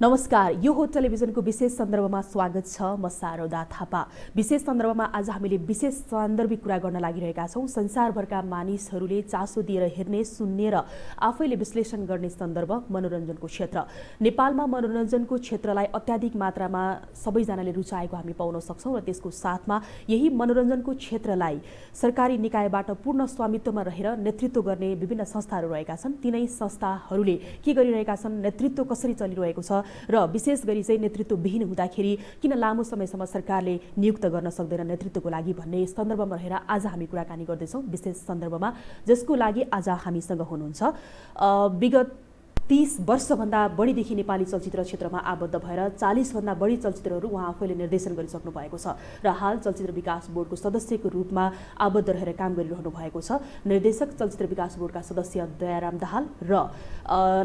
नमस्कार, यो हो टेलिभिजनको विशेष सन्दर्भमा स्वागत छ। म शारदा थापा। विशेष सन्दर्भमा आज हामीले विशेष सान्दर्भिक कुरा गर्न लागिरहेका छौँ। संसारभरका मानिसहरूले चासो दिएर हेर्ने, सुन्ने र आफैले विश्लेषण गर्ने सन्दर्भ मनोरञ्जनको क्षेत्र। नेपालमा मनोरञ्जनको क्षेत्रलाई अत्याधिक मात्रामा सबैजनाले रुचाएको हामी पाउन सक्छौँ र त्यसको साथमा यही मनोरञ्जनको क्षेत्रलाई सरकारी निकायबाट पूर्ण स्वामित्वमा रहेर नेतृत्व गर्ने विभिन्न संस्थाहरू रहेका छन्। तिनै संस्थाहरूले के गरिरहेका छन्, नेतृत्व कसरी चलिरहेको छ र विशेष गरी चाहिँ नेतृत्वविहीन हुँदाखेरि किन लामो समयसम्म सरकारले नियुक्त गर्न सक्दैन नेतृत्वको लागि भन्ने सन्दर्भमा रहेर आज हामी कुराकानी गर्दैछौँ विशेष सन्दर्भमा, जसको लागि आज हामीसँग हुनुहुन्छ विगत 30 वर्षभन्दा बढीदेखि नेपाली चलचित्र क्षेत्रमा आबद्ध भएर 40 भन्दा बढी चलचित्रहरू उहाँ आफैले निर्देशन गरिसक्नु भएको छ र हाल चलचित्र विकास बोर्डको सदस्यको रूपमा आबद्ध रहेर काम गरिरहनु भएको छ। निर्देशक चलचित्र विकास बोर्डका सदस्य दयाराम दाहाल र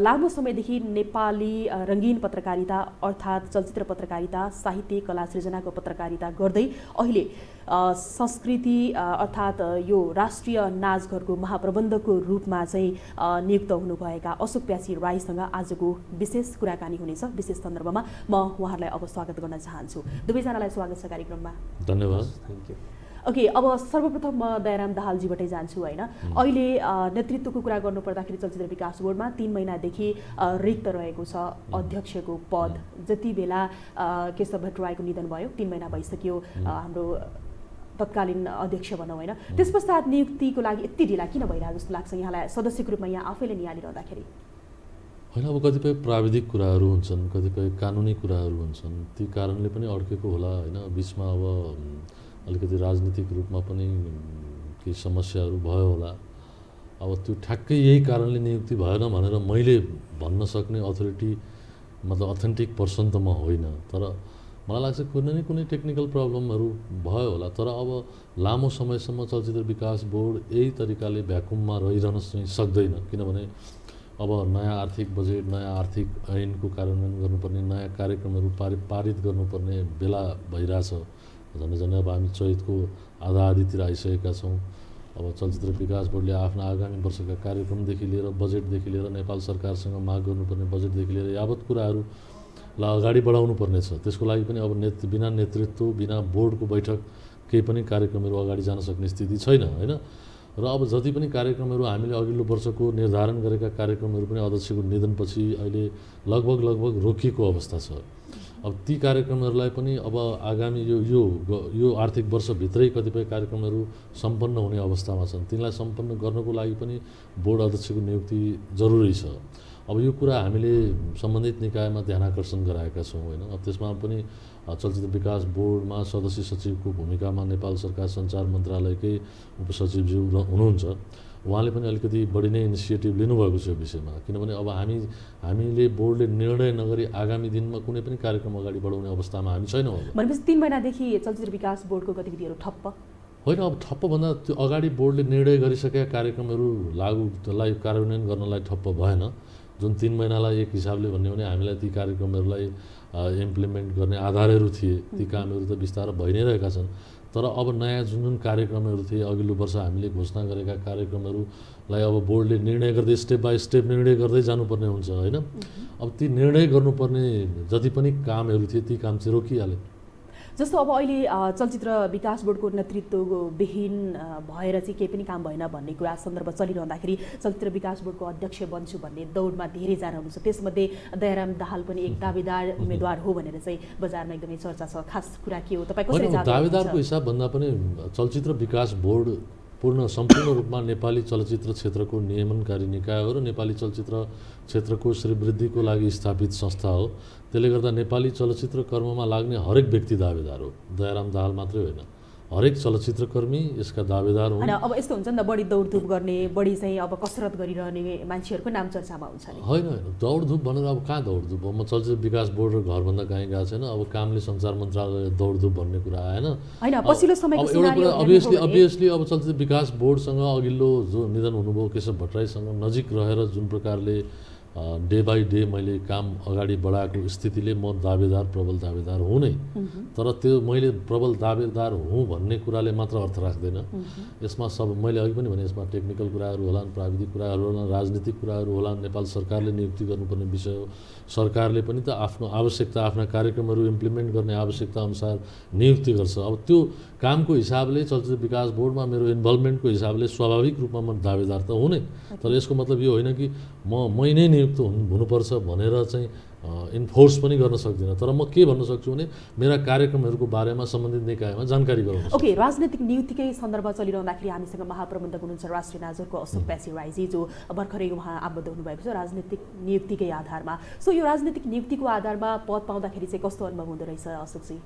लामो समयदेखि नेपाली रङ्गीन पत्रकारिता अर्थात् चलचित्र पत्रकारिता, साहित्य, कला सृजनाको पत्रकारिता गर्दै अहिले संस्कृति अर्थात् यो राष्ट्रिय नाचघरको महाप्रबन्धकको रूपमा चाहिँ नियुक्त हुनुभएका अशोक प्यासी राईसँग आजको विशेष कुराकानी हुनेछ। विशेष सन्दर्भमा म उहाँहरूलाई अब स्वागत गर्न चाहन्छु। दुवैजनालाई स्वागत छ कार्यक्रममा। धन्यवाद। Thank you. ओके, अब सर्वप्रथम म दयाराम दाहालजीबाटै जान्छु होइन। अहिले नेतृत्वको कुरा गर्नुपर्दाखेरि चलचित्र विकास बोर्डमा 3 महिनादेखि रिक्त रहेको छ अध्यक्षको पद। जति बेला केशव भट्टराईको निधन भयो 3 महिना भइसक्यो हाम्रो तत्कालीन अध्यक्ष भनौँ होइन। त्यस पश्चात नियुक्तिको लागि यति ढिला किन भइरहेको जस्तो लाग्छ यहाँलाई सदस्यको रूपमा यहाँ आफैले निहालिरहँदाखेरि? होइन, अब कतिपय प्राविधिक कुराहरू हुन्छन्, कतिपय कानुनी कुराहरू हुन्छन्, ती कारणले पनि अड्केको होला होइन। बिचमा अब अलिकति राजनीतिक रूपमा पनि केही समस्याहरू भयो होला। अब त्यो ठ्याक्कै यही कारणले नियुक्ति भएन भनेर मैले भन्न सक्ने अथोरिटी मतलब अथेन्टिक पर्सन त म होइन, तर मलाई लाग्छ कुनै न कुनै टेक्निकल प्रब्लमहरू भयो होला। तर अब लामो समयसम्म चलचित्र विकास बोर्ड यही तरिकाले भ्याकुममा रहिरहन चाहिँ सक्दैन, किनभने अब नयाँ आर्थिक बजेट, नयाँ आर्थिक ऐनको कार्यान्वयन गर्नुपर्ने, नयाँ कार्यक्रमहरू पारित गर्नुपर्ने बेला भइरहेछ। झन्डै अब हामी चैतको आधा-आधीतिर आइसकेका छौँ। अब चलचित्र विकास बोर्डले आफ्ना आगामी वर्षका कार्यक्रमदेखि लिएर बजेटदेखि लिएर नेपाल सरकारसँग माग गर्नुपर्ने बजेटदेखि लिएर यावत कुराहरूलाई अगाडि बढाउनु पर्नेछ। त्यसको लागि पनि अब बिना नेतृत्व, बिना बोर्डको बैठक केही पनि कार्यक्रमहरू अगाडि जान सक्ने स्थिति छैन होइन। र अब जति पनि कार्यक्रमहरू हामीले अघिल्लो वर्षको निर्धारण गरेका कार्यक्रमहरू पनि अध्यक्षको निधनपछि अहिले लगभग रोकिएको अवस्था छ। अब ती कार्यक्रमहरूलाई पनि अब आगामी यो आर्थिक वर्षभित्रै कतिपय कार्यक्रमहरू सम्पन्न हुने अवस्थामा छन्। तिनलाई सम्पन्न गर्नको लागि पनि बोर्ड अध्यक्षको नियुक्ति जरुरी छ। अब यो कुरा हामीले सम्बन्धित निकायमा ध्यानाकर्षण गराएका छौँ होइन। अब त्यसमा पनि चलचित्र विकास बोर्डमा सदस्य सचिवको भूमिकामा नेपाल सरकार सञ्चार मन्त्रालयकै उपसचिवज्यू हुनुहुन्छ। उहाँले पनि अलिकति बढी नै इनिसिएटिभ लिनुभएको छ यो विषयमा, किनभने अब हामीले बोर्डले निर्णय नगरी आगामी दिनमा कुनै पनि कार्यक्रम अगाडि बढाउने अवस्थामा हामी छैनौँ। भनेपछि 3 महिनादेखि चलचित्र विकास बोर्डको गतिविधिहरू ठप्प होइन। अब ठप्प भन्दा त्यो अगाडि बोर्डले निर्णय गरिसकेका कार्यक्रमहरूलाई कार्यान्वयन गर्नलाई ठप्प भएन। जुन 3 महिनालाई एक हिसाबले भन्यो भने हामीलाई ती कार्यक्रमहरूलाई इम्प्लिमेन्ट गर्ने आधारहरू थिए, ती कामहरू त बिस्तारै भइ नै रहेका छन्। तर अब नयाँ जुन कार्यक्रमहरू थिए, अघिल्लो वर्ष हामीले घोषणा गरेका कार्यक्रमहरूलाई अब बोर्डले निर्णय गर्दै स्टेप बाई स्टेप निर्णय गर्दै जानुपर्ने हुन्छ होइन। अब ती निर्णय गर्नुपर्ने जति पनि कामहरू थिए ती काम चाहिँ रोकिहाले। जस्तो अब अहिले चलचित्र विकास बोर्डको नेतृत्वविहीन भएर चाहिँ केही पनि काम भएन भन्ने कुरा सन्दर्भ चलिरहँदाखेरि चलचित्र विकास बोर्डको अध्यक्ष बन्छु भन्ने दौडमा धेरैजना हुनुहुन्छ। त्यसमध्ये दयाराम दाहाल पनि एक दावेदार उम्मेदवार हो भनेर चाहिँ बजारमा एकदमै चर्चा छ। खास कुरा के हो, तपाईँ कसरी दावेदारको हिसाबभन्दा पनि चलचित्र विकास बोर्ड सम्पूर्ण रूपमा नेपाली चलचित्र क्षेत्रको नियमनकारी निकाय हो र नेपाली चलचित्र क्षेत्रको श्रीवृद्धिको लागि स्थापित संस्था हो। त्यसले गर्दा नेपाली चलचित्र कर्ममा लाग्ने हरेक व्यक्ति दावेदार हो। दयाराम दाहाल मात्रै होइन, हरेक चलचित्रकर्मी यसका दावेदार हुन्। अब यस्तो हुन्छ नि त, बढी दौडधुप गर्ने, बढी चाहिँ अब कसरत गरिरहने मान्छेहरूको नाम चर्चामा हुन्छ नि। होइन, दौडधुप भनेर अब कहाँ दौडधुप हो? म चलचित्र विकास बोर्ड र घरभन्दा कहीँ गएको छैन। अब कामले सञ्चार मन्त्रालयले दौडधुप भन्ने कुरा आएन होइन। पछिल्लो समयको एउटा कुरा अभियसली अब चलचित्र विकास बोर्डसँग अघिल्लो जो निधन हुनुभयो केशव भट्टराईसँग नजिक रहेर जुन प्रकारले डे बाई डे मैले काम अगाडि बढाएको स्थितिले म प्रबल दावेदार हुँ नै। तर त्यो मैले प्रबल दावेदार हुँ भन्ने कुराले मात्र अर्थ राख्दैन। यसमा मैले अघि पनि भने यसमा टेक्निकल कुराहरू होलान्, प्राविधिक कुराहरू होलान्, राजनीतिक कुराहरू होलान्। नेपाल सरकारले नियुक्ति गर्नुपर्ने विषय हो। सरकारले पनि त आफ्नो आवश्यकता, आफ्ना कार्यक्रमहरू इम्प्लिमेन्ट गर्ने आवश्यकता अनुसार नियुक्ति गर्छ। अब त्यो कामको हिसाबले चलचित्र विकास बोर्डमा मेरो इन्भल्भमेन्टको हिसाबले स्वाभाविक रूपमा म दावेदार त हुँ नै। तर यसको मतलब यो होइन कि मै नै नियुक्त हुनुपर्छ भनेर चाहिँ इन्फोर्स पनि गर्न सक्दिनँ। तर म के भन्न सक्छु भने मेरा कार्यक्रमहरूको बारेमा सम्बन्धित निकायमा जानकारी गराउन सक्छु। ओके, राजनीतिक नियुक्तिकै सन्दर्भ चलिरहँदाखेरि हामीसँग महाप्रबन्धक हुनुहुन्छ राष्ट्रिय नाजरको अशोक प्यासी राईजी, जो भर्खरै उहाँ आबद्ध हुनुभएको छ राजनीतिक नियुक्तिकै आधारमा। सो यो राजनीतिक नियुक्तिको आधारमा पद पाउँदाखेरि चाहिँ कस्तो अनुभव हुँदो रहेछ अशोकजी?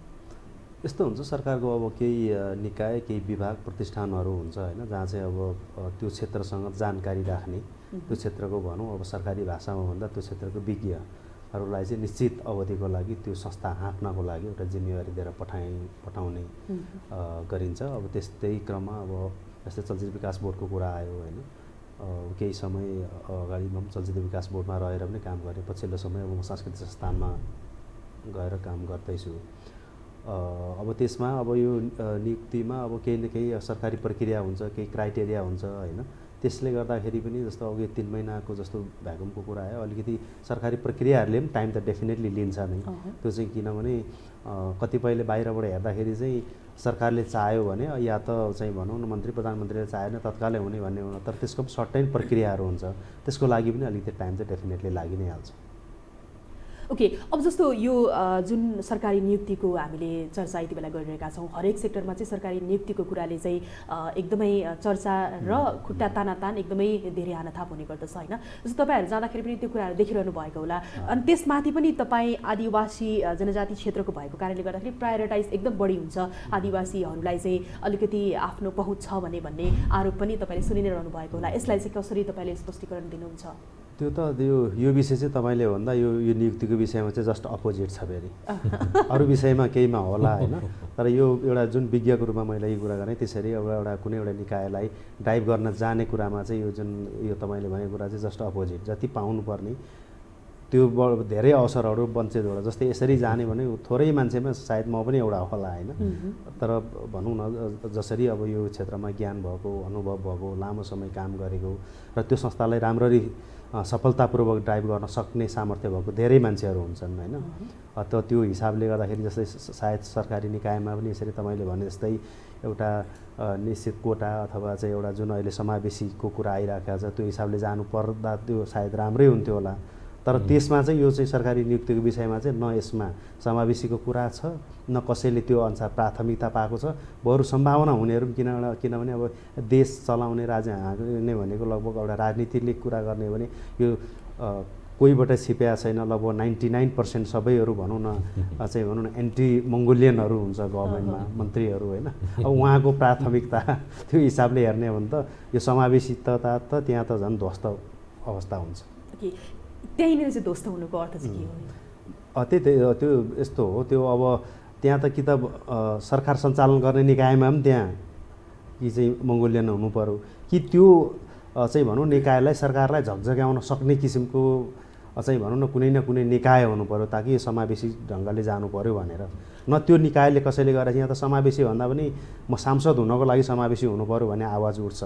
यस्तो हुन्छ, सरकारको अब केही निकाय, केही विभाग, प्रतिष्ठानहरू हुन्छ होइन, जहाँ चाहिँ अब त्यो क्षेत्रसँग जानकारी राख्ने, त्यो क्षेत्रको भनौँ अब सरकारी भाषामा भन्दा त्यो क्षेत्रको विज्ञहरूलाई चाहिँ निश्चित अवधिको लागि त्यो संस्था हाँक्नको लागि एउटा जिम्मेवारी दिएर पठाउने गरिन्छ। अब त्यस्तै क्रममा अब जस्तै चलचित्र विकास बोर्डको कुरा आयो होइन, केही समय अगाडि म चलचित्र विकास बोर्डमा रहेर पनि काम गरेँ। पछिल्लो समय अब म सांस्कृतिक संस्थानमा गएर काम गर्दैछु। अब त्यसमा अब यो नियुक्तिमा अब केही न केही सरकारी प्रक्रिया हुन्छ, केही क्राइटेरिया हुन्छ होइन। त्यसले गर्दाखेरि पनि जस्तो अघि 3 महिनाको जस्तो भ्याकुमको कुरा आयो, अलिकति सरकारी प्रक्रियाहरूले पनि टाइम त डेफिनेटली लिन्छ नै। त्यो चाहिँ किनभने कतिपयले बाहिरबाट हेर्दाखेरि चाहिँ सरकारले चाह्यो भने या त चाहिँ भनौँ न मन्त्री प्रधानमन्त्रीले चाहेन तत्कालै हुने भन्ने हो, तर त्यसको पनि सर्टेन प्रक्रियाहरू हुन्छ। त्यसको लागि पनि अलिकति टाइम चाहिँ डेफिनेटली लागि नै हाल्छ। ओके, अब जस्तो यो जुन सरकारी नियुक्तिको हामीले चर्चा यति बेला गरिरहेका छौँ, हरेक सेक्टरमा चाहिँ सरकारी नियुक्तिको कुराले चाहिँ एकदमै चर्चा र खुट्टा तानातान एकदमै धेरै हानाथाप हुने गर्दछ होइन। जस्तो तपाईँहरू जाँदाखेरि पनि त्यो कुराहरू देखिरहनु भएको होला। अनि त्यसमाथि पनि तपाईँ आदिवासी जनजाति क्षेत्रको भएको कारणले गर्दाखेरि प्रायोरिटाइज एकदम बढी हुन्छ, आदिवासीहरूलाई चाहिँ अलिकति आफ्नो पहुँच छ भन्ने आरोप पनि तपाईँले सुनि नै रहनु भएको होला। यसलाई चाहिँ कसरी तपाईँले स्पष्टीकरण दिनुहुन्छ? त्यो त यो विषय चाहिँ तपाईँले भन्दा यो नियुक्तिको विषयमा चाहिँ जस्ट अपोजिट छ फेरि। अरू विषयमा केहीमा होला होइन, तर यो एउटा जुन विज्ञको रूपमा मैले यो कुरा गरेँ त्यसरी एउटा कुनै एउटा निकायलाई ड्राइभ गर्न जाने कुरामा चाहिँ यो तपाईँले भनेको कुरा चाहिँ जस्ट अपोजिट। जति पाउनुपर्ने त्यो धेरै अवसरहरू वञ्चित होला। जस्तै यसरी जाने भने थोरै मान्छेमा सायद म पनि एउटा होला होइन। तर भनौँ न जसरी अब यो क्षेत्रमा ज्ञान भएको, अनुभव भएको, लामो समय काम गरेको र त्यो संस्थालाई राम्ररी सफलतापूर्वक ड्राइभ गर्न सक्ने सामर्थ्य भएको धेरै मान्छेहरू हुन्छन् होइन। त त्यो हिसाबले गर्दाखेरि जस्तै सायद सरकारी निकायमा पनि यसरी तपाईँले भने जस्तै एउटा निश्चित कोटा अथवा चाहिँ एउटा जुन अहिले समावेशीको कुरा आइरहेको छ त्यो हिसाबले जानु पर्दा त्यो सायद राम्रै हुन्थ्यो होला। तर त्यसमा चाहिँ यो चाहिँ सरकारी नियुक्तिको विषयमा चाहिँ न यसमा समावेशीको कुरा छ, न कसैले त्यो अनुसार प्राथमिकता पाएको छ। बरु सम्भावना हुनेहरू किनभने अब देश चलाउने राज्य हाँक्ने भनेको लगभग एउटा राजनीतिले कुरा गर्ने हो भने यो कोहीबाट छिप्या छैन। लगभग 99% सबैहरू भनौँ न चाहिँ भनौँ न एन्टी मङ्गोलियनहरू हुन्छ गभर्मेन्टमा, मन्त्रीहरू होइन। अब उहाँको प्राथमिकता त्यो हिसाबले हेर्ने हो भने त यो समावेशिता त त्यहाँ त झन् ध्वस्त अवस्था हुन्छ। त्यहीँनिर चाहिँ ध्वस्त हुनुको अर्थ चाहिँ के हो? त्यो यस्तो हो, त्यो अब त्यहाँ त कि त सरकार सञ्चालन गर्ने निकायमा पनि त्यहाँ कि चाहिँ मङ्गोलियन हुनु पर्यो, कि त्यो चाहिँ भनौँ निकायलाई सरकारलाई झकझक्याउन सक्ने किसिमको चाहिँ भनौँ न कुनै निकाय हुनु पर्यो, ताकि समावेशी ढङ्गले जानु पर्यो भनेर। न त्यो निकायले कसैले गरेर यहाँ त समावेशी भन्दा पनि म सांसद हुनको लागि समावेशी हुनु पर्यो भन्ने आवाज उठ्छ,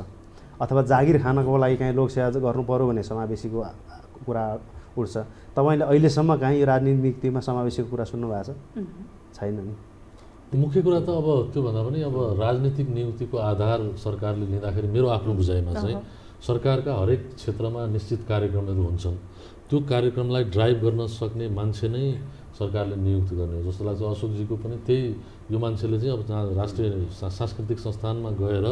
अथवा जागिर खानको लागि कहीँ लोकसेवा गर्नु पर्यो भन्ने समावेशीको कुरा उठ्छ। तपाईँले अहिलेसम्म कहीँ यो राजनीतिक नियुक्तिमा समावेशीको कुरा सुन्नु भएको छैन नि। मुख्य कुरा त अब त्योभन्दा पनि अब राजनीतिक नियुक्तिको आधार सरकारले लिँदाखेरि मेरो आफ्नो बुझाइमा चाहिँ सरकारका हरेक क्षेत्रमा निश्चित कार्यक्रमहरू हुन्छन्। त्यो कार्यक्रमलाई ड्राइभ गर्न सक्ने मान्छे नै सरकारले नियुक्ति गर्ने हो जस्तो लाग्छ। अशोकजीको पनि त्यही, यो मान्छेले चाहिँ अब राष्ट्रिय सांस्कृतिक संस्थानमा गएर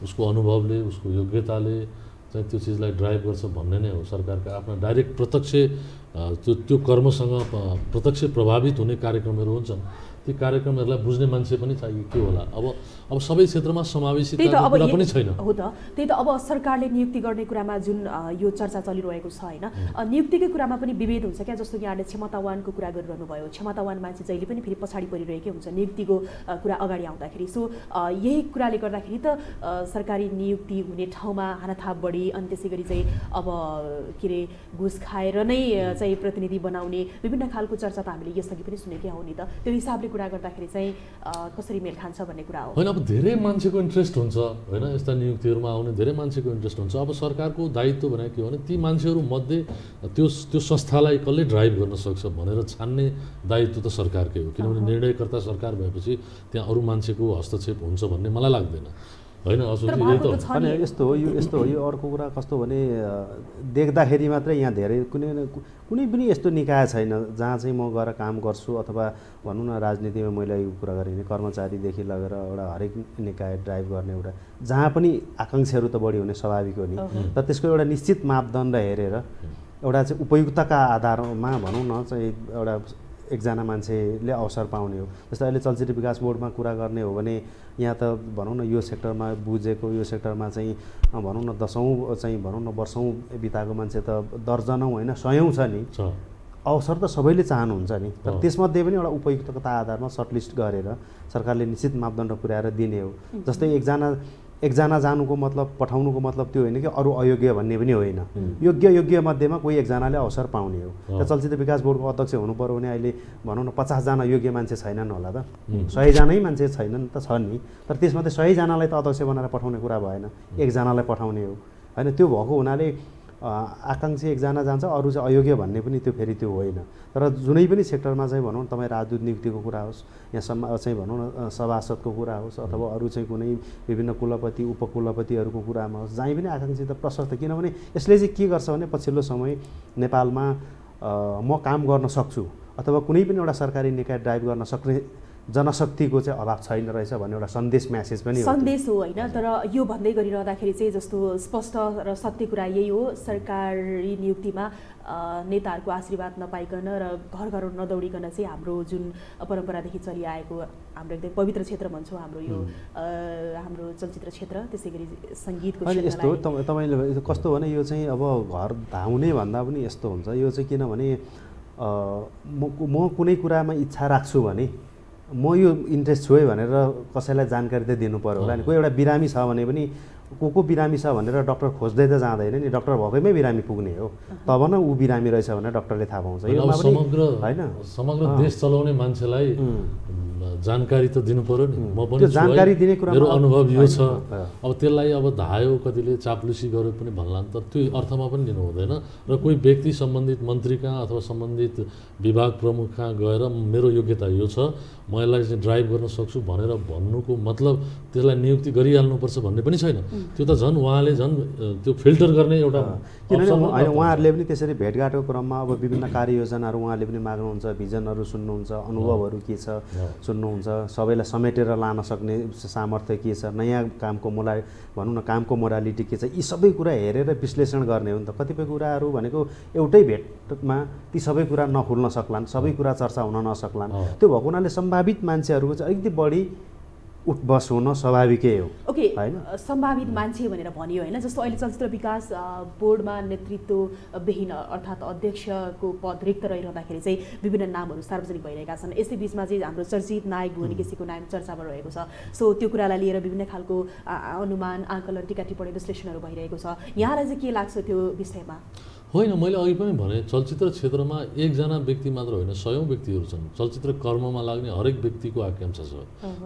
उसको अनुभवले, उसको योग्यताले चाहिँ त्यो चिजलाई ड्राइभ गर्छ भन्ने नै हो सरकारका आफ्ना डाइरेक्ट प्रत्यक्ष त्यो कर्मसँग प्रत्यक्ष प्रभावित हुने कार्यक्रमहरू हुन्छन्। ती कार्यक्रमहरूलाई बुझ्ने मान्छे पनि चाहियो के होला। अब सबै क्षेत्रमा समावेशिताको कुरा पनि छैन। हो त, त्यही त। अब सरकारले नियुक्ति गर्ने कुरामा जुन यो चर्चा चलिरहेको छ होइन, नियुक्तिकै कुरामा पनि विभेद हुन्छ क्या। जस्तो यहाँले क्षमतावानको कुरा गरिरहनु भयो, क्षमतावान मान्छे जहिले पनि फेरि पछाडि परिरहेकै हुन्छ नियुक्तिको कुरा अगाडि आउँदाखेरि। सो यही कुराले गर्दाखेरि त सरकारी नियुक्ति हुने ठाउँमा हानाथाप बढी, अनि त्यसै गरी चाहिँ अब के अरे घुस खाएर नै चाहिँ प्रतिनिधि बनाउने विभिन्न खालको चर्चा त हामीले यसअघि पनि सुनेकै हौ नि त। त्यो हिसाबले कुरा गर्दाखेरि चाहिँ कसरी मेल खान्छ भन्ने कुरा हो होइन। अब धेरै मान्छेको इन्ट्रेस्ट हुन्छ होइन, यस्ता नियुक्तिहरूमा आउने धेरै मान्छेको इन्ट्रेस्ट हुन्छ। अब सरकारको दायित्व भनेको के हो भने ती मान्छेहरू मध्ये त्यो संस्थालाई कसले ड्राइभ गर्न सक्छ भनेर छान्ने दायित्व त सरकारकै हो। किनभने निर्णयकर्ता सरकार भएपछि त्यहाँ अरू मान्छेको हस्तक्षेप हुन्छ भन्ने मलाई लाग्दैन होइन। अनि यस्तो हो यो अर्को कुरा कस्तो भने देख्दाखेरि मात्रै यहाँ धेरै कुनै पनि यस्तो निकाय छैन जहाँ चाहिँ म गएर काम गर्छु, अथवा भनौँ न राजनीतिमा मैले यो कुरा गरेँ भने कर्मचारीदेखि लगेर एउटा हरेक निकाय ड्राइभ गर्ने एउटा जहाँ पनि आकाङ्क्षाहरू त बढी हुने स्वाभाविक हो नि। तर त्यसको एउटा निश्चित मापदण्ड हेरेर एउटा चाहिँ उपयुक्तका आधारमा भनौँ न चाहिँ एउटा एकजना मान्छेले अवसर पाउने हो। जस्तै अहिले चलचित्र विकास बोर्डमा कुरा गर्ने हो भने यहाँ त भनौँ न यो सेक्टरमा बुझेको, यो सेक्टरमा चाहिँ भनौँ न दशौँ चाहिँ भनौँ न वर्षौँ बिताएको मान्छे त दर्जनौँ होइन सयौँ छ नि। अवसर त सबैले चाहनुहुन्छ नि, तर त्यसमध्ये पनि एउटा उपयुक्तता आधारमा सर्टलिस्ट गरेर सरकारले निश्चित मापदण्ड पुर्याएर दिने हो। जस्तै एकजना जानुको मतलब पठाउनुको मतलब त्यो होइन कि अरू अयोग्य भन्ने पनि होइन। योग्य मध्येमा कोही एकजनाले अवसर पाउने हो। र चलचित्र विकास बोर्डको अध्यक्ष हुनु पर्यो भने अहिले भनौँ न 50जना योग्य मान्छे छैनन् होला त, 100जनै मान्छे छैनन् त, छन् नि। तर त्यसमध्ये 100जनालाई त अध्यक्ष बनाएर पठाउने कुरा भएन, एकजनालाई पठाउने हो होइन। त्यो भएको हुनाले आकाङ्क्षी एकजना जान्छ, अरू चाहिँ अयोग्य भन्ने पनि त्यो फेरि त्यो होइन। तर जुनै पनि सेक्टरमा चाहिँ भनौँ तपाईँ राजदूत नियुक्तिको कुरा होस्, यहाँ चाहिँ भनौँ न सभासदको कुरा होस्, अथवा अरू चाहिँ कुनै विभिन्न कुलपति उपकुलपतिहरूको कुरामा होस्, जहीँ पनि आकाङ्क्षी त प्रशस्त। किनभने यसले चाहिँ के गर्छ भने पछिल्लो समय नेपालमा म काम गर्न सक्छु अथवा कुनै पनि एउटा सरकारी निकाय ड्राइभ गर्न सक्ने जनशक्तिको चाहिँ अभाव छैन रहेछ भन्ने एउटा सन्देश म्यासेज पनि हो। सन्देश हो होइन। तर यो भन्दै गरिरहँदाखेरि चाहिँ जस्तो स्पष्ट र सत्य कुरा यही हो, सरकारी नियुक्तिमा नेताहरूको आशीर्वाद नपाइकन र घर घर नदौडिकन चाहिँ हाम्रो जुन परम्परादेखि चलिआएको हाम्रो एकदम पवित्र क्षेत्र भन्छौँ हाम्रो यो हाम्रो चलचित्र क्षेत्र, त्यसै गरी सङ्गीतको क्षेत्र। यस्तो हो तपाईँले कस्तो भने यो चाहिँ अब घर धाउने भन्दा पनि यस्तो हुन्छ यो चाहिँ, किनभने म कुनै कुरामा इच्छा राख्छु भने म यो इन्ट्रेस्ट छु है भनेर कसैलाई जानकारी त दिनु पर्यो होला नि। कोही एउटा बिरामी छ भने पनि को बिरामी छ भनेर डक्टर खोज्दै त जाँदैन नि, डक्टर भएकैमै बिरामी पुग्ने हो। तब न ऊ बिरामी रहेछ भनेर डक्टरले थाहा पाउँछ। यो समग्र देश चलाउने मान्छेलाई जानकारी त दिनु पर्यो नि। म पनि जानकारी दिने कुरा मेरो अनुभव यो छ। अब त्यसलाई अब धायो कतिले चाप्लुसी गर्यो पनि भन्लान्, तर त्यो अर्थमा पनि लिनु हुँदैन। र कोही व्यक्ति सम्बन्धित मन्त्री कहाँ अथवा सम्बन्धित विभाग प्रमुख कहाँ गएर मेरो योग्यता यो छ, म यसलाई चाहिँ ड्राइभ गर्न सक्छु भनेर भन्नुको मतलब त्यसलाई नियुक्ति गरिहाल्नुपर्छ भन्ने पनि छैन। त्यो त झन् उहाँले झन् त्यो फिल्टर गर्ने एउटा किनभने होइन उहाँहरूले पनि त्यसरी भेटघाटको क्रममा अब विभिन्न कार्ययोजनाहरू उहाँले पनि माग्नुहुन्छ, भिजनहरू सुन्नुहुन्छ, अनुभवहरू के छ सुन्नुहुन्छ, सबैलाई समेटेर लान सक्ने सामर्थ्य के छ, नयाँ कामको भनौँ न कामको मोडालिटी के छ, यी सबै कुरा हेरेर विश्लेषण गर्ने हो नि त। कतिपय कुराहरू भनेको एउटै भेटमा ती सबै कुरा नखुल्न सक्लान्, सबै कुरा चर्चा हुन नसक्लान्। त्यो भएको हुनाले सम्भावित मान्छेहरूको चाहिँ अलिकति बढी उठबस हुन स्वाभाविकै हो। ओके, सम्भावित मान्छे भनेर भनियो होइन। जस्तो अहिले चलचित्र विकास बोर्डमा नेतृत्वविहीन अर्थात् अध्यक्षको पद रिक्त रहिरहँदाखेरि चाहिँ विभिन्न नामहरू सार्वजनिक भइरहेका छन्। यसै बिचमा चाहिँ हाम्रो चर्चित नायक भुवनी केसीको नाम चर्चामा रहेको छ। सो त्यो कुरालाई लिएर विभिन्न खालको अनुमान आकलन टीका टिप्पणी विश्लेषणहरू भइरहेको छ। यहाँलाई चाहिँ के लाग्छ त्यो विषयमा? होइन, मैले अघि पनि भने चलचित्र क्षेत्रमा एकजना व्यक्ति मात्र होइन, 100औं व्यक्तिहरू छन्। चलचित्र कर्ममा लाग्ने हरेक व्यक्तिको आकाङ्क्षा छ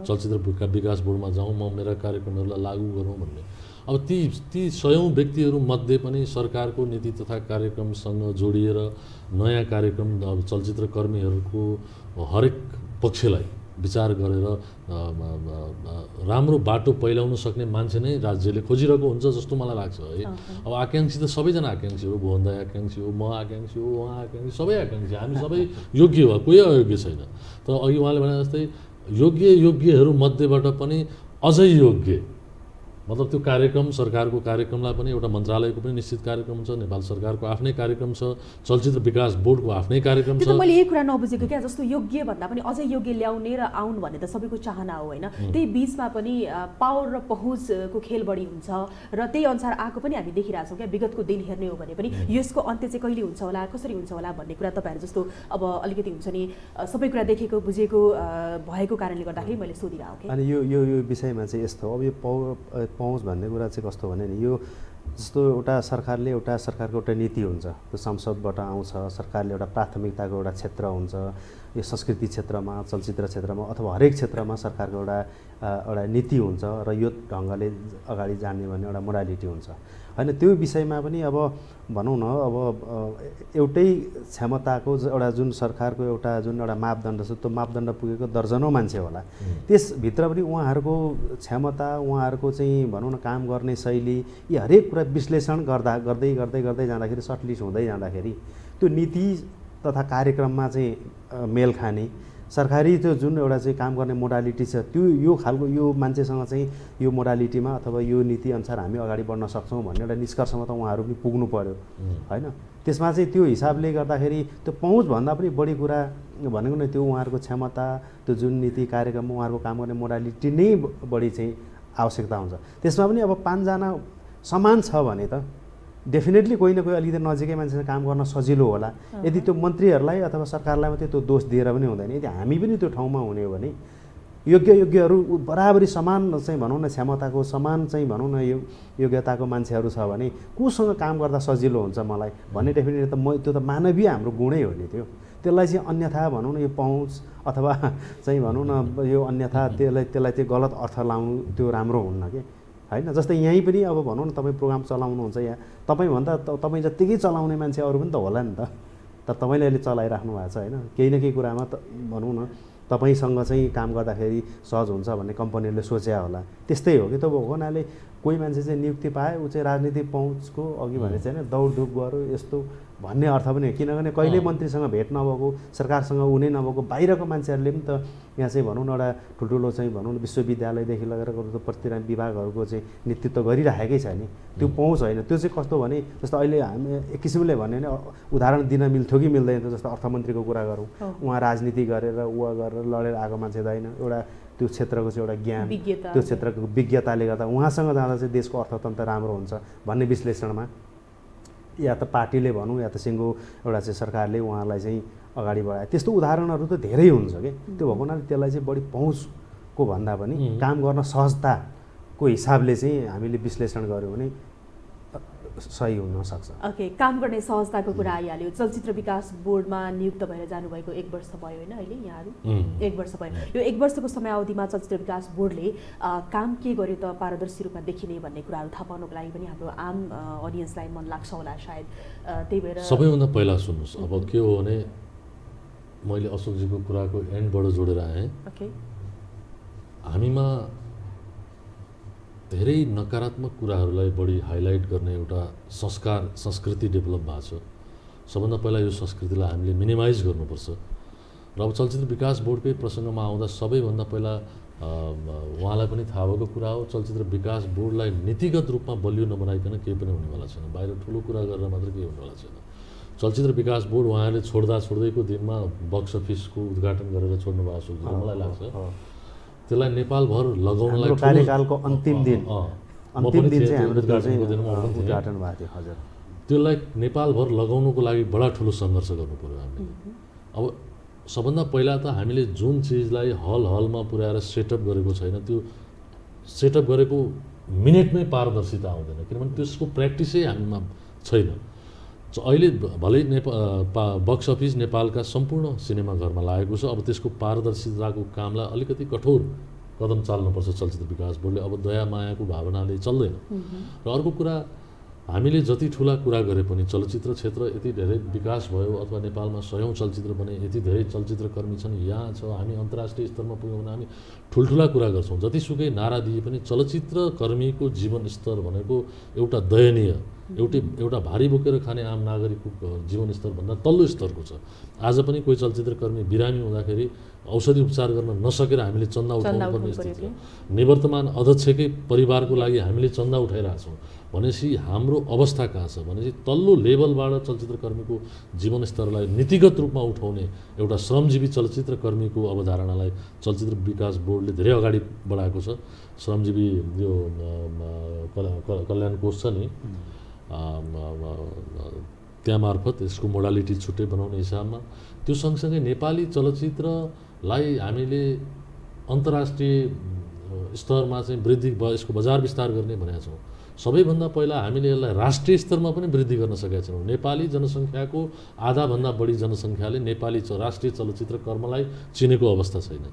चलचित्र विकास बोर्डमा जाउँ, म मेरा कार्यक्रमहरूलाई लागू गरौँ भन्ने। अब ती 100औं व्यक्तिहरू मध्ये पनि सरकारको नीति तथा कार्यक्रमसँग जोडिएर नयाँ कार्यक्रम अब चलचित्र कर्मीहरूको हरेक पक्षलाई विचार गरेर राम्रो बाटो पहिलाउन सक्ने मान्छे नै राज्यले खोजिरहेको हुन्छ जस्तो मलाई लाग्छ है। अब आकाङ्क्षी त सबैजना आकाङ्क्षी हो, भुवन दाइ आकाङ्क्षी हो, म आकाङ्क्षी हो, उहाँ आकाङ्क्षी, सबै आकाङ्क्षी, हामी सबै योग्य हो, कोही अयोग्य छैन। तर अघि उहाँले भने जस्तै योग्यहरू मध्येबाट पनि अझै योग्य मतलब त्यो कार्यक्रम सरकारको कार्यक्रमलाई पनि एउटा मन्त्रालयको पनि निश्चित कार्यक्रम छ, नेपाल सरकारको आफ्नै कार्यक्रम छ, चलचित्र विकास बोर्डको आफ्नै कार्यक्रम छ। त्यो त मैले यही कुरा नबुझेको क्या, जस्तो योग्य भन्दा पनि अझै योग्य ल्याउने र आउन् भन्ने त सबैको चाहना हो होइन। त्यही बिचमा पनि पावर र पहुँचको खेल बढी हुन्छ र त्यही अनुसार आएको पनि हामी देखिरहेछौँ क्या। विगतको दिन हेर्ने हो भने पनि यसको अन्त्य चाहिँ कहिले हुन्छ होला, कसरी हुन्छ होला भन्ने कुरा तपाईँहरू जस्तो अब अलिकति हुन्छ नि सबै कुरा देखेको बुझेको भएको कारणले गर्दाखेरि मैले सोधिरहेको। अनि यो यो यो विषयमा चाहिँ यस्तो हो, अब यो पहुँच भन्ने कुरा चाहिँ कस्तो भने नि, यो जस्तो एउटा सरकारको एउटा नीति हुन्छ, त्यो संसदबाट आउँछ, सरकारले एउटा प्राथमिकताको एउटा क्षेत्र हुन्छ, यो संस्कृति क्षेत्रमा, चलचित्र क्षेत्रमा अथवा हरेक क्षेत्रमा सरकारको एउटा नीति हुन्छ र यो ढङ्गले अगाडि जाने भन्ने एउटा मोडालिटी हुन्छ होइन। त्यो विषयमा पनि अब भनौँ न, अब एउटै क्षमताको एउटा जुन सरकारको एउटा मापदण्ड छ, त्यो मापदण्ड पुगेको दर्जनौँ मान्छे होला, त्यसभित्र पनि उहाँहरूको क्षमता, उहाँहरूको चाहिँ भनौँ न काम गर्ने शैली, यी हरेक कुरा विश्लेषण गर्दै जाँदाखेरि सर्टलिस्ट हुँदै जाँदाखेरि त्यो नीति तथा कार्यक्रममा चाहिँ मेल खाने सरकारी त्यो जुन एउटा चाहिँ काम गर्ने मोडालिटी छ, त्यो यो खालको यो मान्छेसँग चाहिँ यो मोडालिटीमा अथवा यो नीति अनुसार हामी अगाडि बढ्न सक्छौँ भन्ने एउटा निष्कर्षमा त उहाँहरू पनि पुग्नु पर्यो होइन। त्यसमा चाहिँ त्यो हिसाबले गर्दाखेरि त्यो पहुँचभन्दा पनि बढी कुरा भनेको नै त्यो उहाँहरूको क्षमता, त्यो जुन नीति कार्यक्रममा उहाँहरूको काम गर्ने मोडालिटी नै बढी चाहिँ आवश्यकता हुन्छ। त्यसमा पनि अब 5 जना समान छ भने त डेफिनेटली कोही न कोही अलिकति नजिकै मान्छेसँग काम गर्न सजिलो होला। यदि त्यो मन्त्रीहरूलाई अथवा सरकारलाई मात्रै त्यो दोष दिएर पनि हुँदैन, यदि हामी पनि त्यो ठाउँमा हुने हो भने योग्यहरू बराबरी समान चाहिँ भनौँ न क्षमताको समान चाहिँ भनौँ न यो योग्यताको मान्छेहरू छ भने कोसँग काम गर्दा सजिलो हुन्छ मलाई भन्ने डेफिनेटली त त्यो त मानवीय हाम्रो गुणै हो नि। त्यसलाई चाहिँ अन्यथा भनौँ न यो पहुँच अथवा चाहिँ भनौँ न यो अन्यथा त्यसलाई त्यो गलत अर्थ लाउनु त्यो राम्रो हुन्न कि होइन। जस्तै यहीँ पनि अब भनौँ न तपाईँ प्रोग्राम चलाउनुहुन्छ, यहाँ तपाईँभन्दा तपाईँ जत्तिकै चलाउने मान्छे अरू पनि त होला नि त, तर तपाईँले अहिले चलाइराख्नु भएको छ होइन। केही न केही कुरामा त भनौँ न तपाईँसँग चाहिँ काम गर्दाखेरि सहज हुन्छ भन्ने कम्पनीहरूले सोचे होला, त्यस्तै हो कि त भएको हुनाले कोही मान्छे चाहिँ नियुक्ति पाए ऊ चाहिँ राजनीतिक पहुँचको अघि भने चाहिँ दौडधुप गर्यो यस्तो भन्ने अर्थ पनि हो। किनभने कहिले मन्त्रीसँग भेट नभएको, सरकारसँग उनी नभएको बाहिरको मान्छेहरूले पनि त यहाँ चाहिँ भनौँ न एउटा ठुल्ठुलो चाहिँ भनौँ न विश्वविद्यालयदेखि लगेर प्रतिनिधि विभागहरूको चाहिँ नेतृत्व गरिराखेकै छ नि, त्यो पहुँच होइन। त्यो चाहिँ कस्तो भने जस्तो अहिले हामी एक किसिमले भन्यो भने उदाहरण दिन मिल्थ्यो कि मिल्दैन, जस्तो अर्थमन्त्रीको कुरा गरौँ, उहाँ राजनीति गरेर गरेर लडेर आएको मान्छे त होइन, एउटा त्यो क्षेत्रको चाहिँ एउटा ज्ञान, त्यो क्षेत्रको विज्ञताले गर्दा उहाँसँग जाँदा चाहिँ देशको अर्थतन्त्र राम्रो हुन्छ भन्ने विश्लेषणमा या त पार्टीले भनौँ या त सिङ्गो एउटा चाहिँ सरकारले उहाँलाई चाहिँ अगाडि बढाए, त्यस्तो उदाहरणहरू त धेरै हुन्छ कि। त्यो भएको हुनाले त्यसलाई चाहिँ बढी पहुँचको भन्दा पनि काम गर्न सहजताको हिसाबले चाहिँ हामीले विश्लेषण गऱ्यौँ भने सही हुन सक्छ। ओके, काम गर्ने सहजताको कुरा आइहाल्यो। चलचित्र विकास बोर्डमा नियुक्त भएर जानुभएको 1 वर्ष भयो होइन अहिले यहाँहरू? 1 वर्ष भयो। यो 1 वर्षको समयावधिमा चलचित्र विकास बोर्डले काम के गर्यो त पारदर्शी रूपमा देखिने भन्ने कुराहरू थाहा पाउनको लागि पनि हाम्रो आम अडियन्सलाई मन लाग्छ होला सायद। त्यही भएर सबैभन्दा पहिला सुन्नुहोस्, अब के हो भने मैले अशोकजीको कुराको एन्डबाट जोडेर आएँ। ओके, हामीमा धेरै नकारात्मक कुराहरूलाई बढी हाइलाइट गर्ने एउटा संस्कृति डेभलप भएको छ। सबभन्दा पहिला यो संस्कृतिलाई हामीले मिनिमाइज गर्नुपर्छ र अब चलचित्र विकास बोर्डकै प्रसङ्गमा आउँदा सबैभन्दा पहिला उहाँलाई पनि थाहा भएको कुरा हो, चलचित्र विकास बोर्डलाई नीतिगत रूपमा बलियो नबनाइकन केही पनि हुनेवाला छैन। बाहिर ठुलो कुरा गरेर मात्र केही हुनेवाला छैन। चलचित्र विकास बोर्ड उहाँहरूले छोड्दैको दिनमा बक्स अफिसको उद्घाटन गरेर छोड्नु भएको छ मलाई लाग्छ। त्यसलाई नेपालभर लगाउनलाई कार्यकालको अन्तिम दिन चाहिँ हाम्रो उद्घाटन भएको थियो। हजुर, त्यसलाई नेपालभर लगाउनुको लागि बडा ठुलो सङ्घर्ष गर्नु पर्यो हामीले। अब सबभन्दा पहिला त हामीले जुन चिजलाई हलमा पुर्याएर सेटअप गरेको छैन, त्यो सेटअप गरेको मिनेटमै पारदर्शिता आउँदैन, किनभने त्यसको प्र्याक्टिसै हामीमा छैन। अहिले भलै बक्स अफिस नेपालका सम्पूर्ण सिनेमाघरमा लागेको छ। अब त्यसको पारदर्शिताको कामलाई अलिकति कठोर कदम चाल्नुपर्छ चलचित्र विकास बोर्डले। अब दया मायाको भावनाले चल्दैन। र अर्को कुरा हामीले जति ठुला कुरा गरे पनि चलचित्र क्षेत्र यति धेरै विकास भयो अथवा नेपालमा 100औं चलचित्र बने, यति धेरै चलचित्रकर्मी छन्, यहाँ छ, हामी अन्तर्राष्ट्रिय स्तरमा पुग्यौँ भने हामी ठुल्ठुला कुरा गर्छौँ। जतिसुकै नारा दिए पनि चलचित्रकर्मीको जीवन स्तर भनेको एउटा दयनीय, एउटा भारी बोकेर खाने आम नागरिकको जीवनस्तरभन्दा तल्लो स्तरको छ। आज पनि कोही चलचित्रकर्मी बिरामी हुँदाखेरि औषधि उपचार गर्न नसकेर हामीले चन्दा उठाउनुपर्ने स्थिति छ। निवर्तमान अध्यक्षकै परिवारको लागि हामीले चन्दा उठाइरहेछौँ भनेपछि हाम्रो अवस्था कहाँ छ भनेपछि तल्लो लेभलबाट चलचित्रकर्मीको जीवनस्तरलाई नीतिगत रूपमा उठाउने एउटा श्रमजीवी चलचित्रकर्मीको अवधारणालाई चलचित्र विकास बोर्डले धेरै अगाडि बढाएको छ। श्रमजीवी यो कल्याण कोष छ नि, त्यहाँ मार्फत यसको मोडालिटी छुट्टै बनाउने हिसाबमा त्यो सँगसँगै नेपाली चलचित्रलाई हामीले अन्तर्राष्ट्रिय स्तरमा चाहिँ वृद्धि यसको बजार विस्तार गर्ने भनेका छौँ। सबैभन्दा पहिला हामीले यसलाई राष्ट्रिय स्तरमा पनि वृद्धि गर्न सकेका छैनौँ। नेपाली जनसङ्ख्याको आधाभन्दा बढी जनसङ्ख्याले नेपाली राष्ट्रिय चलचित्र कर्मलाई चिनेको अवस्था छैन।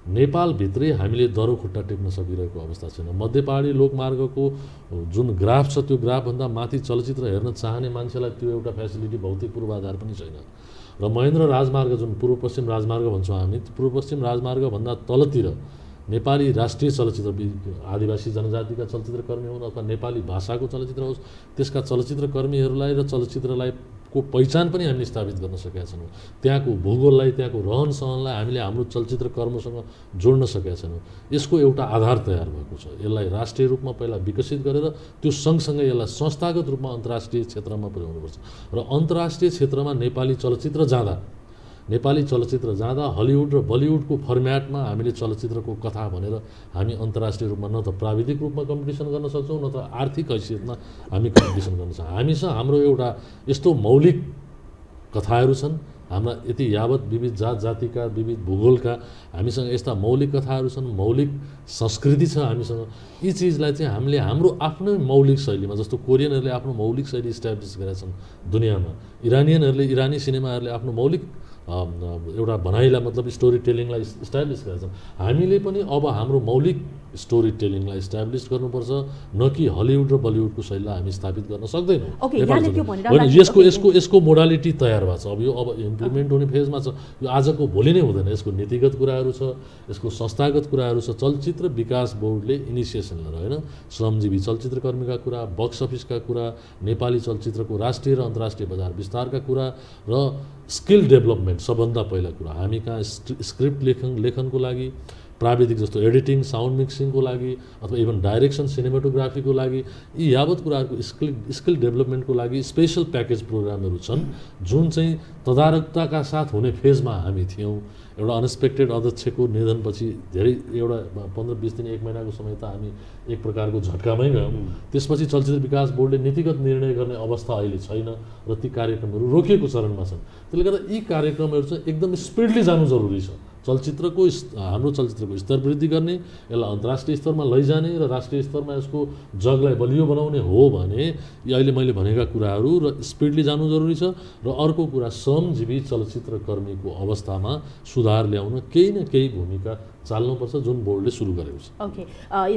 नेपालभित्रै हामीले दरो खुट्टा टेक्न सकिरहेको अवस्था छैन। मध्य पहाडी लोकमार्गको जुन ग्राफ छ त्यो ग्राफभन्दा माथि चलचित्र हेर्न चाहने मान्छेलाई त्यो एउटा फेसिलिटी भौतिक पूर्वाधार पनि छैन। र महेन्द्र राजमार्ग जुन पूर्व पश्चिम राजमार्ग भन्छौँ हामी, पूर्व पश्चिम राजमार्गभन्दा तलतिर नेपाली राष्ट्रिय चलचित्र, आदिवासी जनजातिका चलचित्रकर्मी हुन् अथवा नेपाली भाषाको चलचित्र होस्, त्यसका चलचित्रकर्मीहरूलाई र चलचित्रलाई को पहिचान पनि हामीले स्थापित गर्न सकेका छैनौँ। त्यहाँको भूगोललाई, त्यहाँको रहनसहनलाई हामीले हाम्रो चलचित्र कर्मसँग जोड्न सकेका छैनौँ। यसको एउटा आधार तयार भएको छ। यसलाई राष्ट्रिय रूपमा पहिला विकसित गरेर त्यो सँगसँगै यसलाई संस्थागत रूपमा अन्तर्राष्ट्रिय क्षेत्रमा पुर्याउनुपर्छ। र अन्तर्राष्ट्रिय क्षेत्रमा नेपाली चलचित्र जाँदा हलिउड र बलिउडको फर्म्याटमा हामीले चलचित्रको कथा भनेर हामी अन्तर्राष्ट्रिय रूपमा न त प्राविधिक रूपमा कम्पिटिसन गर्न सक्छौँ, न त आर्थिक हैसियतमा हामी कम्पिटिसन गर्न सक्छौँ। हामीसँग हाम्रो एउटा यस्तो मौलिक कथाहरू छन्, हाम्रा यति यावत विविध जात जातिका, विविध भूगोलका हामीसँग यस्ता मौलिक कथाहरू छन्, मौलिक संस्कृति छ हामीसँग। यी चिजलाई चाहिँ हामीले हाम्रो आफ्नै मौलिक शैलीमा, जस्तो कोरियनहरूले आफ्नो मौलिक शैली इस्ट्याब्लिस गरेका छन् दुनियाँमा, इरानियनहरूले, इरानी सिनेमाहरूले आफ्नो मौलिक एउटा भनाइलाई मतलब स्टोरी टेलिङलाई इस्ट्याब्लिस गरेका छन्। हामीले पनि अब हाम्रो मौलिक स्टोरी टेलिङलाई इस्ट्याब्लिस गर्नुपर्छ, न कि हलिउड र बलिउडको शैलीलाई हामी स्थापित गर्न सक्दैनौँ। यसको मोडालिटी तयार भएको छ। अब यो अब इम्प्लिमेन्ट हुने फेजमा छ। यो आजको भोलि नै हुँदैन। यसको नीतिगत कुराहरू छ, यसको संस्थागत कुराहरू छ। चलचित्र विकास बोर्डले इनिसिएसन लिएर होइन, श्रमजीवी चलचित्रकर्मीका कुरा, बक्स अफिसका कुरा, नेपाली चलचित्रको राष्ट्रिय र अन्तर्राष्ट्रिय बजार विस्तारका कुरा र स्किल डेभलपमेन्ट सबभन्दा पहिला कुरा। हामी कहाँ स्क्रिप्ट लेखनको लागि, प्राविधिक जस्तो एडिटिङ, साउन्ड मिक्सिङको लागि अथवा इभन डाइरेक्सन, सिनेमाटोग्राफीको लागि, यी यावत कुराहरूको स्किल डेभलपमेन्टको लागि स्पेसल प्याकेज प्रोग्रामहरू छन्, जुन चाहिँ तदारकताका साथ हुने फेजमा हामी थियौँ। एउटा अनएक्सपेक्टेड अध्यक्षको निधनपछि धेरै एउटा 15-20 दिन 1 महिनाको समय त हामी एक प्रकारको झट्कामै गयौँ। त्यसपछि चलचित्र विकास बोर्डले नीतिगत निर्णय गर्ने अवस्था अहिले छैन र ती कार्यक्रमहरू रोकिएको चरणमा छन्। त्यसले गर्दा यी कार्यक्रमहरू चाहिँ एकदम स्पिडली जानु जरुरी छ। हाम्रो चलचित्रको स्तर वृद्धि गर्ने, यसलाई अन्तर्राष्ट्रिय स्तरमा लैजाने र राष्ट्रिय स्तरमा यसको जगलाई बलियो बनाउने हो भने अहिले मैले भनेका कुराहरू र स्पिडली जानु जरुरी छ। र अर्को कुरा, श्रमजीवी चलचित्रकर्मीको अवस्थामा सुधार ल्याउन केही न केही भूमिका चाल्नुपर्छ, जुन बोर्डले सुरु गरेको छ। ओके,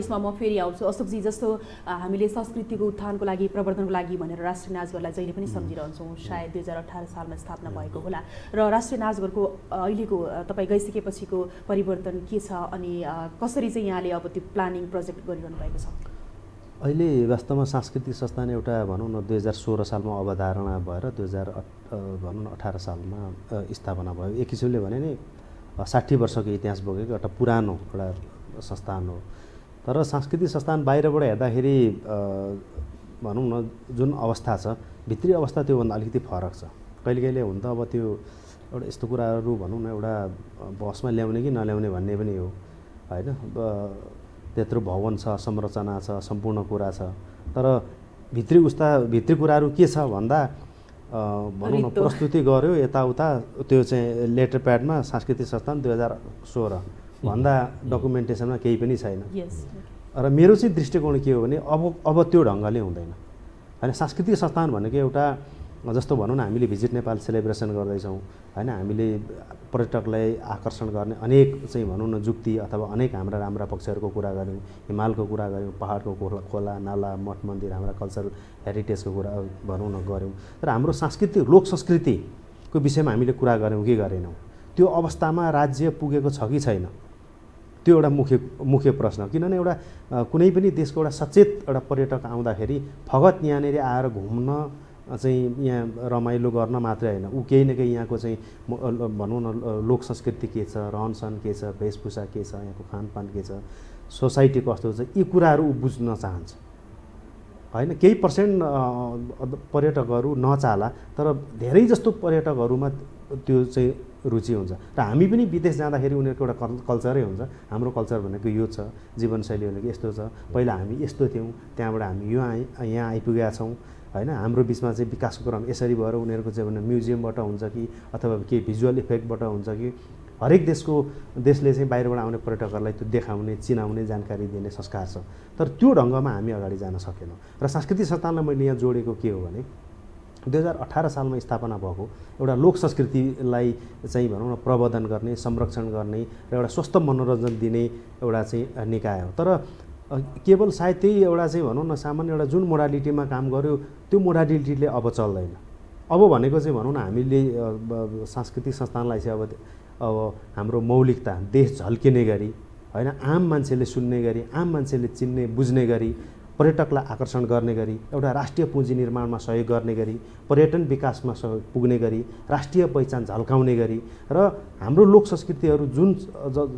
यसमा म फेरि आउँछु। अशोकजी, जस्तो हामीले संस्कृतिको उत्थानको लागि, प्रवर्धनको लागि भनेर राष्ट्रिय नाचघरलाई जहिले पनि सम्झिरहन्छौँ। सायद 2018 सालमा स्थापना भएको होला। र राष्ट्रिय नाचघरको अहिलेको तपाईँ गइसकेपछिको परिवर्तन के छ अनि कसरी चाहिँ यहाँले अब त्यो प्लानिङ प्रोजेक्ट गरिरहनु भएको छ? अहिले वास्तवमा सांस्कृतिक संस्थान एउटा भनौँ न 2016 सालमा अवधारणा भएर 2018 सालमा स्थापना भयो। एक किसिमले भने नि 60 वर्षको इतिहास बोकेको एउटा पुरानो एउटा संस्थान हो। तर सांस्कृतिक संस्थान बाहिरबाट हेर्दाखेरि भनौँ न जुन अवस्था छ, भित्री अवस्था त्योभन्दा अलिकति फरक छ। कहिले हुन त अब त्यो एउटा यस्तो कुराहरू भनौँ न एउटा बसमा ल्याउने कि नल्याउने भन्ने पनि हो होइन। त्यत्रो भवन छ, संरचना छ, सम्पूर्ण कुरा छ, तर भित्री कुराहरू के छ भन्दा भनौँ न प्रस्तुति गर्यो यताउता, त्यो चाहिँ लेटर प्याडमा सांस्कृतिक संस्थान 2016 भन्दा डकुमेन्टेसनमा केही पनि छैन। र मेरो चाहिँ दृष्टिकोण के हो भने अब त्यो ढङ्गले हुँदैन होइन। सांस्कृतिक संस्थान भनेको एउटा जस्तो भनौँ न हामीले भिजिट नेपाल सेलिब्रेसन गर्दैछौँ, होइन हामीले पर्यटकलाई आकर्षण गर्ने अनेक चाहिँ भनौँ न जुक्ति अथवा अनेक हाम्रा राम्रा पक्षहरूको कुरा गऱ्यौँ, हिमालको कुरा गऱ्यौँ, पहाडको खोला नाला मठ मन्दिर हाम्रा कल्चरल हेरिटेजको कुरा भनौँ न गऱ्यौँ। तर हाम्रो सांस्कृतिक लोक संस्कृतिको विषयमा हामीले कुरा गऱ्यौँ कि गरेनौँ, त्यो अवस्थामा राज्य पुगेको छ कि छैन, त्यो एउटा मुख्य प्रश्न। किनभने एउटा कुनै पनि देशको एउटा सचेत एउटा पर्यटक आउँदाखेरि फगत यहाँनिर आएर घुम्न चाहिँ यहाँ रमाइलो गर्न मात्रै होइन, ऊ केही न केही यहाँको चाहिँ भनौँ न लोक संस्कृति के छ, रहनसहन के छ, वेशभूषा के छ, यहाँको खानपान के छ, सोसाइटी कस्तो छ, यी कुराहरू ऊ बुझ्न चाहन्छ होइन। केही पर्सेन्ट पर्यटकहरू नचाला, तर धेरै जस्तो पर्यटकहरूमा त्यो चाहिँ रुचि हुन्छ। र हामी पनि विदेश जाँदाखेरि उनीहरूको एउटा कल्चरै हुन्छ, हाम्रो कल्चर भनेको यो छ, जीवनशैली भनेको यस्तो छ, पहिला हामी यस्तो थियौँ, त्यहाँबाट हामी यहाँ आइपुगेका छौँ होइन। हाम्रो बिचमा चाहिँ विकासको क्रम यसरी भएर उनीहरूको चाहिँ भने म्युजियमबाट हुन्छ कि अथवा केही भिजुअल इफेक्टबाट हुन्छ कि हरेक देशले चाहिँ बाहिरबाट आउने पर्यटकहरूलाई त्यो देखाउने, चिनाउने, जानकारी दिने संस्कार छ। तर त्यो ढङ्गमा हामी अगाडि जान सकेनौँ। र सांस्कृतिक संस्थानलाई मैले यहाँ जोडेको के हो भने 2018 सालमा स्थापना भएको एउटा लोक संस्कृतिलाई चाहिँ भनौँ न प्रवर्धन गर्ने, संरक्षण गर्ने र एउटा स्वस्थ मनोरञ्जन दिने एउटा चाहिँ निकाय हो। तर केवल सायद त्यही एउटा चाहिँ भनौँ न सामान्य एउटा जुन मोडालिटीमा काम गर्यो त्यो मोडालिटीले अब चल्दैन। अब भनेको चाहिँ भनौँ न हामीले सांस्कृतिक संस्थानलाई चाहिँ अब हाम्रो मौलिकता देश झल्किने गरी होइन, आम मान्छेले सुन्ने गरी, आम मान्छेले चिन्ने बुझ्ने गरी, पर्यटकलाई आकर्षण गर्ने गरी, एउटा राष्ट्रिय पुँजी निर्माणमा सहयोग गर्ने गरी, पर्यटन विकासमा सहयोग पुग्ने गरी, राष्ट्रिय पहिचान झल्काउने गरी र हाम्रो लोक संस्कृतिहरू जुन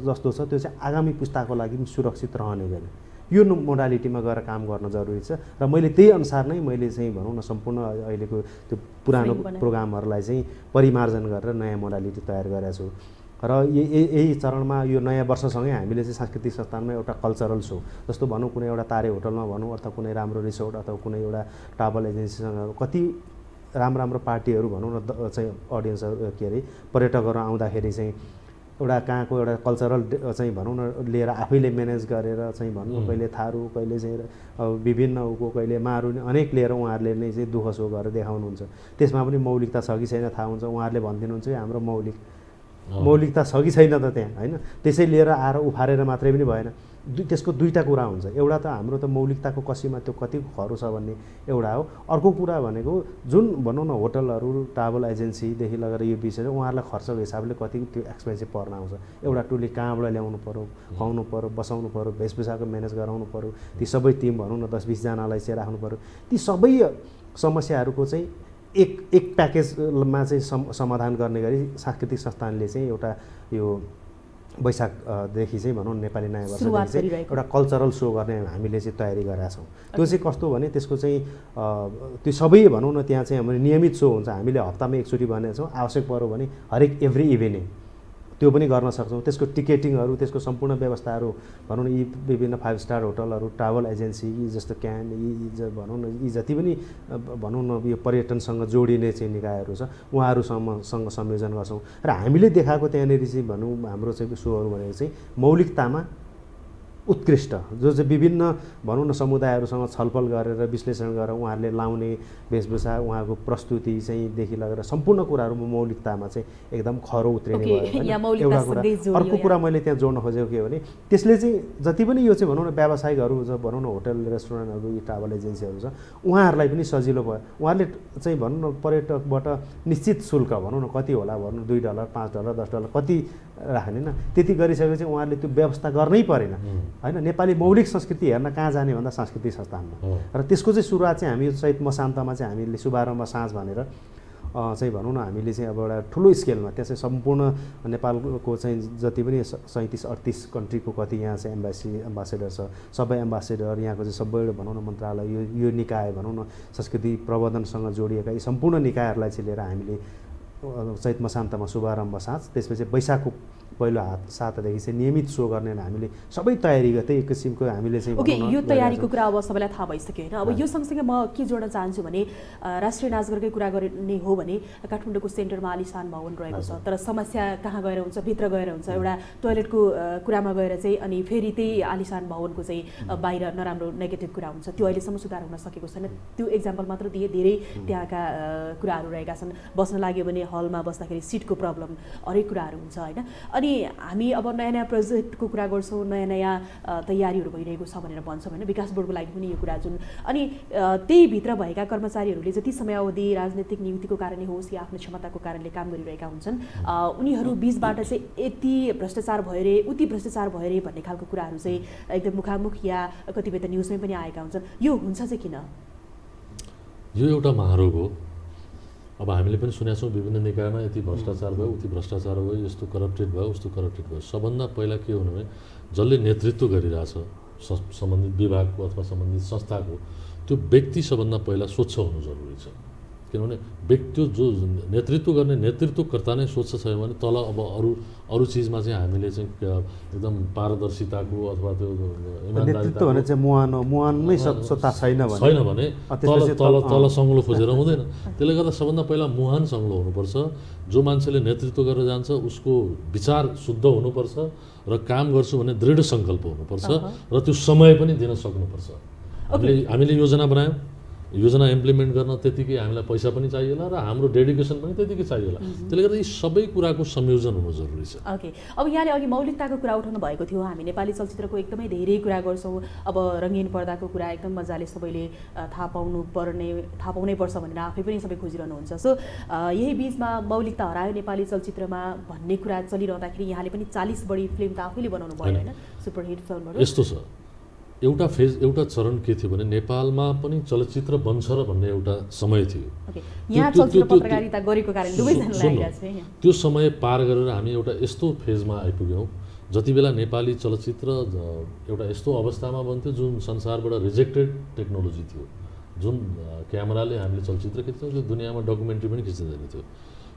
जस्तो छ त्यो चाहिँ आगामी पुस्ताको लागि पनि सुरक्षित रहने गरी यो मोडालिटीमा गएर काम गर्न जरुरी छ। र मैले त्यही अनुसार नै मैले चाहिँ भनौँ न सम्पूर्ण अहिलेको त्यो पुरानो प्रोग्रामहरूलाई चाहिँ परिमार्जन गरेर नयाँ मोडालिटी तयार गरेको छु। र यही चरणमा यो नयाँ वर्षसँगै हामीले चाहिँ सांस्कृतिक संस्थानमा एउटा कल्चरल सो जस्तो भनौँ, कुनै एउटा तारे होटलमा भनौँ अथवा कुनै राम्रो रिसोर्ट अथवा कुनै एउटा ट्राभल एजेन्सीसँग कति राम्रो पार्टीहरू भनौँ न चाहिँ अडियन्सहरू के अरे पर्यटकहरू आउँदाखेरि चाहिँ एउटा कहाँको एउटा कल्चरल चाहिँ भनौँ न लिएर आफैले म्यानेज गरेर चाहिँ भनौँ कहिले थारू, कहिले चाहिँ विभिन्न उको, कहिले मारुनी अनेक लिएर उहाँहरूले नै चाहिँ दुःख सो गरेर देखाउनुहुन्छ। त्यसमा पनि मौलिकता छ कि छैन थाहा हुन्छ, उहाँहरूले भनिदिनुहुन्छ कि हाम्रो मौलिकता छ कि छैन त त्यहाँ होइन। त्यसै लिएर आएर उफारेर मात्रै पनि भएन, त्यसको दुईवटा कुरा हुन्छ। एउटा त हाम्रो त मौलिकताको कसीमा त्यो कति खरो छ भन्ने एउटा हो। अर्को कुरा भनेको जुन भनौँ न होटलहरू, ट्राभल एजेन्सीदेखि लगेर यो विषय उहाँहरूलाई खर्चको हिसाबले कति त्यो एक्सपेन्सिभ पर्न आउँछ। एउटा टोली कहाँबाट ल्याउनु पऱ्यो, खुवाउनु पऱ्यो, बसाउनु पऱ्यो, वेशभूषाको म्यानेज गराउनु पऱ्यो, ती सबै टिम भनौँ न 10-20 जनालाई चाहिँ राख्नु पऱ्यो। ती सबै समस्याहरूको चाहिँ एक प्याकेजमा चाहिँ समाधान गर्ने गरी सांस्कृतिक संस्थानले चाहिँ एउटा यो वैशाखदेखि चाहिँ भनौँ नेपाली नयाँ वर्षदेखि चाहिँ एउटा कल्चरल सो गर्ने हामीले चाहिँ तयारी गरेका छौँ। त्यो चाहिँ कस्तो भने त्यसको चाहिँ त्यो सबै भनौँ न त्यहाँ चाहिँ हाम्रो नियमित सो हुन्छ। हामीले हप्तामा एकचोटि भनेको छौँ, आवश्यक पऱ्यो भने हरेक एभ्री इभिनिङ त्यो पनि गर्न सक्छौँ। त्यसको टिकेटिङहरू, त्यसको सम्पूर्ण व्यवस्थाहरू भनौँ न यी विभिन्न 5 स्टार होटलहरू, ट्राभल एजेन्सी यी जस्तो क्यान यी भनौँ न यी जति पनि भनौँ न यो पर्यटनसँग जोडिने चाहिँ निकायहरू छ उहाँहरूसँग संयोजन गर्छौँ। र हामीले देखाएको त्यहाँनिर चाहिँ भनौँ हाम्रो चाहिँ सोहरू भनेको चाहिँ मौलिकतामा उत्कृष्ट जो चाहिँ विभिन्न भनौँ न समुदायहरूसँग छलफल गरेर विश्लेषण गरेर उहाँहरूले लाउने वेशभूषा, उहाँको प्रस्तुति चाहिँ देखि लगेर सम्पूर्ण कुराहरूमा मौलिकतामा चाहिँ एकदम खरो उत्रिने भयो एउटा कुरा। अर्को कुरा मैले त्यहाँ जोड्न खोजेको के हो भने त्यसले चाहिँ जति पनि यो चाहिँ भनौँ न व्यावसायिकहरू भनौँ न होटल रेस्टुरेन्टहरू यी ट्राभल एजेन्सीहरू छ उहाँहरूलाई पनि सजिलो भयो। उहाँहरूले चाहिँ भनौँ न पर्यटकबाट निश्चित शुल्क भनौँ न कति होला भनौँ $2, $5, $10 कति राख्ने न त्यति गरिसकेपछि उहाँहरूले त्यो व्यवस्था गर्नै परेन होइन। नेपाली मौलिक संस्कृति हेर्न कहाँ जाने भन्दा सांस्कृतिक संस्थानमा। र त्यसको चाहिँ सुरुवात चाहिँ हामी चैत मसान्तमा चाहिँ हामीले शुभारम्भ साँझ भनेर चाहिँ भनौँ न हामीले चाहिँ अब एउटा ठुलो स्केलमा त्यहाँ चाहिँ सम्पूर्ण नेपालको चाहिँ जति पनि 37-38 कन्ट्रीको कति यहाँ चाहिँ एम्बासेडर छ, सबै एम्बासेडर यहाँको चाहिँ सबै भनौँ न मन्त्रालय यो निकाय भनौँ न संस्कृति प्रवर्धनसँग जोडिएका यी सम्पूर्ण निकायहरूलाई चाहिँ लिएर हामीले चैत मसान्तमा शुभारम्भ साँझ, त्यसपछि वैशाखको पहिलो सातादेखि चाहिँ नियमित सो गर्ने हामीले सबै तयारी त्यही किसिमको हामीले चाहिँ ओके, यो तयारीको कुरा अब सबैलाई थाहा भइसक्यो होइन। अब यो सँगसँगै म के जोड्न चाहन्छु भने राष्ट्रिय नाचघरकै कुरा गर्ने हो भने काठमाडौँको सेन्टरमा आलिशान भवन रहेको छ, तर समस्या कहाँ गएर हुन्छ, भित्र गएर हुन्छ। एउटा टोयलेटको कुरामा गएर चाहिँ अनि फेरि त्यही आलिशान भवनको चाहिँ बाहिर नराम्रो नेगेटिभ कुरा हुन्छ, त्यो अहिलेसम्म सुधार हुन सकेको छैन। त्यो एक्जाम्पल मात्र दिए, धेरै त्यहाँका कुराहरू रहेका छन्। बस्न लाग्यो भने हलमा बस्दाखेरि सिटको प्रब्लम, हरेक कुराहरू हुन्छ होइन। अनि हामी अब नयाँ नयाँ प्रोजेक्टको कुरा गर्छौँ, नयाँ नयाँ तयारीहरू भइरहेको छ भनेर भन्छौँ होइन, विकास बोर्डको लागि पनि यो कुरा जुन। अनि त्यही भित्र भएका कर्मचारीहरूले जति समयावधि राजनीतिक नियुक्तिको कारणले होस् या आफ्नो क्षमताको कारणले काम गरिरहेका हुन्छन्, उनीहरू बीचबाट चाहिँ यति भ्रष्टाचार भयो रे, उति भ्रष्टाचार भयो रे भन्ने खालको कुराहरू चाहिँ एकदम मुखामुख या कतिपय त न्युजमै पनि आएका हुन्छन्। यो हुन्छ चाहिँ किन? यो एउटा महारोग हो। अब हामीले पनि सुनेका छौँ विभिन्न निकायमा यति भ्रष्टाचार भयो, उति भ्रष्टाचार भयो, यस्तो करप्टेड भयो, उस्तो करप्टेड भयो। सबभन्दा पहिला के हुनु भने जसले नेतृत्व गरिरहेछ सम्बन्धित विभागको अथवा सम्बन्धित संस्थाको, त्यो व्यक्ति सबभन्दा पहिला स्वच्छ हुनु जरुरी छ। किनभने व्यक्ति जो नेतृत्व गर्ने नेतृत्वकर्ता नै स्वच्छ छैन भने तल अब अरू चिजमा चाहिँ हामीले चाहिँ एकदम पारदर्शिताको अथवा त्यो नेतृत्व भने चाहिँ मुहानमै स्वच्छता छैन भने तल सङ्लो खोजेर हुँदैन। त्यसले गर्दा सबभन्दा पहिला मुहान सङ्लो हुनुपर्छ। जो मान्छेले नेतृत्व गरेर जान्छ उसको विचार शुद्ध हुनुपर्छ र काम गर्छु भने दृढ सङ्कल्प हुनुपर्छ र त्यो समय पनि दिन सक्नुपर्छ। हामीले योजना बनायौँ, योजना इम्प्लिमेन्ट गर्न त्यतिकै हामीलाई पैसा पनि चाहिएला र हाम्रो डेडिकेसन पनि त्यतिकै चाहिएला। त्यसले गर्दा यी सबै कुराको संयोजन हुनु जरुरी छ। ओके, अब यहाँले अघि मौलिकताको कुरा उठाउनु भएको थियो। हामी नेपाली चलचित्रको एकदमै धेरै कुरा गर्छौँ। अब रङ्गीन पर्दाको कुरा एकदम मजाले सबैले थाहा पाउनै पर्छ भनेर आफै पनि सबै खोजिरहनुहुन्छ। सो यही बिचमा मौलिकता हरायो नेपाली चलचित्रमा भन्ने कुरा चलिरहँदाखेरि यहाँले पनि 40 बढी फिल्म त आफैले बनाउनु भयो होइन, सुपरहिट फिल्महरू। यस्तो छ, एउटा चरण के थियो भने नेपालमा पनि चलचित्र बन्छ र भन्ने एउटा समय थियो। यहाँ चलचित्र पत्रकारिता गरेको कारणले दुवैजना लागिरहेको छ। त्यो समय पार गरेर हामी एउटा यस्तो फेजमा आइपुग्यौँ जति बेला नेपाली चलचित्र एउटा यस्तो अवस्थामा बन्थ्यो जुन संसारबाट रिजेक्टेड टेक्नोलोजी थियो। जुन क्यामेराले हामीले चलचित्र खिच्छौँ त्यो दुनियाँमा डकुमेन्ट्री पनि खिच्दैन थियो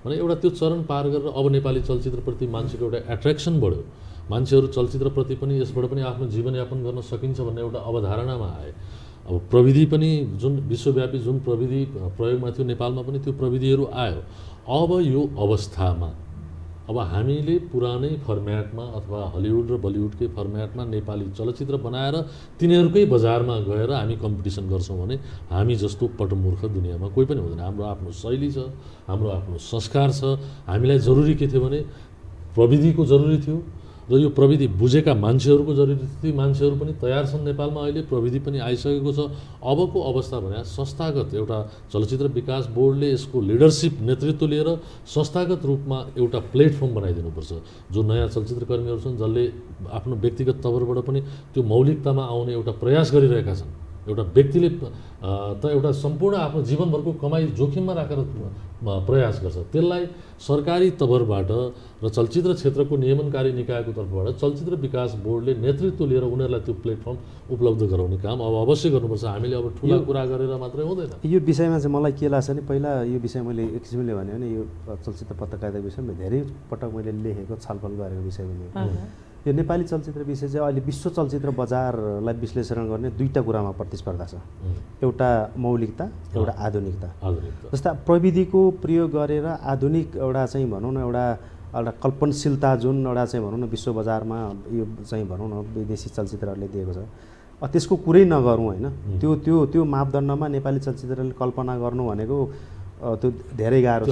भने एउटा त्यो चरण पार गरेर अब नेपाली चलचित्रप्रति मान्छेको एउटा एट्र्याक्सन बढ्यो। मान्छेहरू चलचित्रप्रति पनि यसबाट पनि आफ्नो जीवनयापन गर्न सकिन्छ भन्ने एउटा अवधारणामा आए। अब प्रविधि पनि जुन विश्वव्यापी जुन प्रविधि प्रयोगमा थियो नेपालमा पनि त्यो प्रविधिहरू आयो। अब यो अवस्थामा अब हामीले पुरानै फर्म्याटमा अथवा हलिउड र बलिउडकै फर्म्याटमा नेपाली चलचित्र बनाएर तिनीहरूकै बजारमा गएर हामी कम्पिटिसन गर्छौँ भने हामी जस्तो पटमूर्ख दुनियाँमा कोही पनि हुँदैन। हाम्रो आफ्नो शैली छ, हाम्रो आफ्नो संस्कार छ। हामीलाई जरुरी के थियो भने प्रविधिको जरुरी थियो र यो प्रविधि बुझेका मान्छेहरूको जरुरी थियो। मान्छेहरू पनि तयार छन् नेपालमा, अहिले प्रविधि पनि आइसकेको छ। अबको अवस्था भने संस्थागत एउटा चलचित्र विकास बोर्डले यसको लिडरसिप नेतृत्व लिएर संस्थागत रूपमा एउटा प्लेटफर्म बनाइदिनुपर्छ। जो नयाँ चलचित्रकर्मीहरू छन् जसले आफ्नो व्यक्तिगत तवरबाट पनि त्यो मौलिकतामा आउने एउटा प्रयास गरिरहेका छन्। एउटा व्यक्तिले त एउटा सम्पूर्ण आफ्नो जीवनभरको कमाइ जोखिममा राखेर प्रयास गर्छ, त्यसलाई सरकारी तवरबाट र चलचित्र क्षेत्रको नियमनकारी निकायको तर्फबाट चलचित्र विकास बोर्डले नेतृत्व लिएर उनीहरूलाई त्यो प्लेटफर्म उपलब्ध गराउने काम अब अवश्य गर्नुपर्छ। हामीले अब ठुला कुरा गरेर मात्रै हुँदैन। यो विषयमा चाहिँ मलाई के लाग्छ भने पहिला यो विषय मैले एक किसिमले भने यो चलचित्र पत्रकारिता विषयमा धेरै पटक मैले लेखेको छलफल गरेको विषय पनि यो नेपाली चलचित्र विषय चाहिँ अहिले विश्व चलचित्र बजारलाई विश्लेषण गर्ने दुईवटा कुरामा प्रतिस्पर्धा छ। एउटा मौलिकता, एउटा आधुनिकता। जस्ता प्रविधिको प्रयोग गरेर आधुनिक एउटा चाहिँ भनौँ न एउटा कल्पनशीलता जुन एउटा चाहिँ भनौँ न विश्व बजारमा यो चाहिँ भनौँ न विदेशी चलचित्रहरूले दिएको छ, त्यसको कुरै नगरौँ होइन। त्यो मापदण्डमा नेपाली चलचित्रले कल्पना गर्नु भनेको त्यो धेरै गाह्रो छ।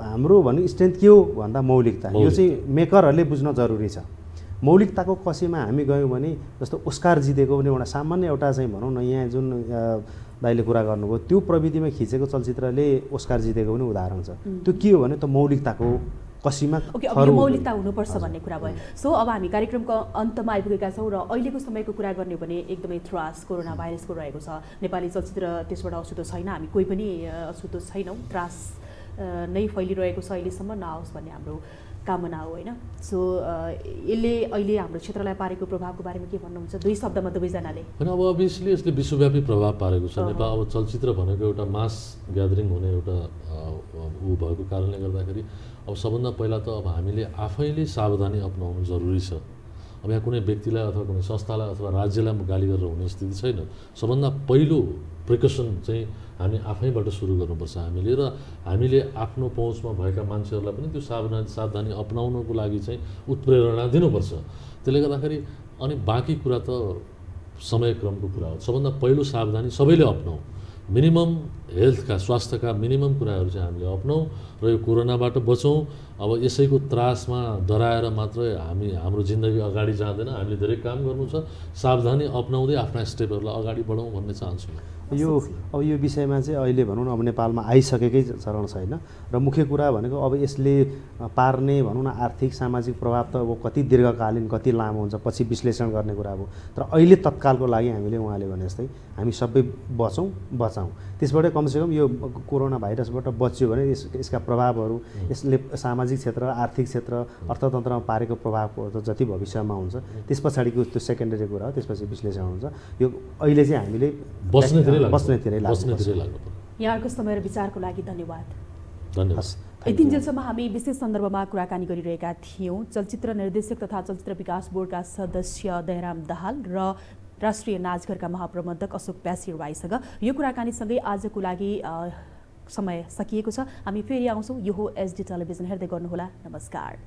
हाम्रो भन्ने स्ट्रेन्थ के हो भन्दा मौलिकता। यो चाहिँ मेकरहरूले बुझ्न जरुरी छ। मौलिकताको कसीमा हामी गयौँ भने जस्तो ओस्कार जितेको पनि एउटा सामान्य एउटा चाहिँ भनौँ न यहाँ जुन दाइले कुरा गर्नुभयो त्यो प्रविधिमा खिचेको चलचित्रले ओस्कार जितेको पनि उदाहरण छ। त्यो के हो भने त मौलिकताको कसीमा। ओके, अब यो मौलिकता हुनुपर्छ भन्ने कुरा भयो। सो अब हामी कार्यक्रमको अन्तमा आइपुगेका छौँ र अहिलेको समयको कुरा गर्ने हो भने एकदमै त्रास कोरोना भाइरसको रहेको छ। नेपाली चलचित्र त्यसबाट अछुतो छैन, हामी कोही पनि अछुतो छैनौँ। त्रास नै फैलिरहेको छ, अहिलेसम्म नआओस् भन्ने हाम्रो कामना हो होइन। सो यसले अहिले हाम्रो क्षेत्रलाई पारेको प्रभावको बारेमा के भन्नुहुन्छ दुई शब्दमा दुवैजनाले? होइन, अब अभियसली यसले विश्वव्यापी प्रभाव पारेको छ। नेपाल अब चलचित्र भनेको एउटा मास ग्यादरिङ हुने एउटा ऊ भएको कारणले गर्दाखेरि अब सबभन्दा पहिला त अब हामीले आफैले सावधानी अपनाउनु जरुरी छ। अब यहाँ कुनै व्यक्तिलाई अथवा कुनै संस्थालाई अथवा राज्यलाई गाली गरेर हुने स्थिति छैन। सबभन्दा पहिलो प्रिकसन चाहिँ हामी आफैबाट सुरु गर्नुपर्छ हामीले, र हामीले आफ्नो पहुँचमा भएका मान्छेहरूलाई पनि त्यो सावधानी अपनाउनको लागि चाहिँ उत्प्रेरणा दिनुपर्छ। त्यसले गर्दाखेरि अनि बाँकी कुरा त समयक्रमको कुरा हो। सबभन्दा पहिलो सावधानी सबैले अपनाऊ, मिनिमम हेल्थका स्वास्थ्यका मिनिमम कुराहरू चाहिँ हामीले अपनाऊ र यो कोरोनाबाट बचौँ। अब यसैको त्रासमा डराएर मात्रै हाम्रो जिन्दगी अगाडि जाँदैन, हामीले धेरै काम गर्नु छ। सावधानी अपनाउँदै आफ्ना स्टेपहरूलाई अगाडि बढाउँ भन्ने चाहन्छु। अब यो विषयमा चाहिँ अहिले भनौँ न अब नेपालमा आइसकेकै चरण छैन र मुख्य कुरा भनेको अब यसले पार्ने भनौँ न आर्थिक सामाजिक प्रभाव त अब कति दीर्घकालीन कति लामो हुन्छ पछि विश्लेषण गर्ने कुरा हो। तर अहिले तत्कालको लागि हामीले उहाँले भने जस्तै हामी सबै बचाउँ। त्यसबाट कमसेकम यो कोरोना भाइरसबाट बच्यो भने यसका प्रभावहरू, यसले सामाजिक क्षेत्र आर्थिक क्षेत्र अर्थतन्त्रमा पारेको प्रभावको जति भविष्यमा हुन्छ त्यस पछाडिको त्यो सेकेन्डरी कुरा हो, त्यसपछि विश्लेषण हुन्छ। यो अहिले चाहिँ हामीले बस्नेतिरै लाग्नु। यहाँको समय र विचारको लागि धन्यवाद। धन्यवाद। यतिन्जेलसम्म हामी विशेष सन्दर्भमा कुराकानी गरिरहेका थियौँ चलचित्र निर्देशक तथा चलचित्र विकास बोर्डका सदस्य दयाराम दाहाल र राष्ट्रिय नाचघरका महाप्रबन्धक अशोक प्यासिरवाईसँग। यो कुराकानीसँगै आजको लागि समय सकिएको छ। हामी फेरि आउँछौँ। यो हो एसडी टेलिभिजन, हेर्दै गर्नुहोला। नमस्कार।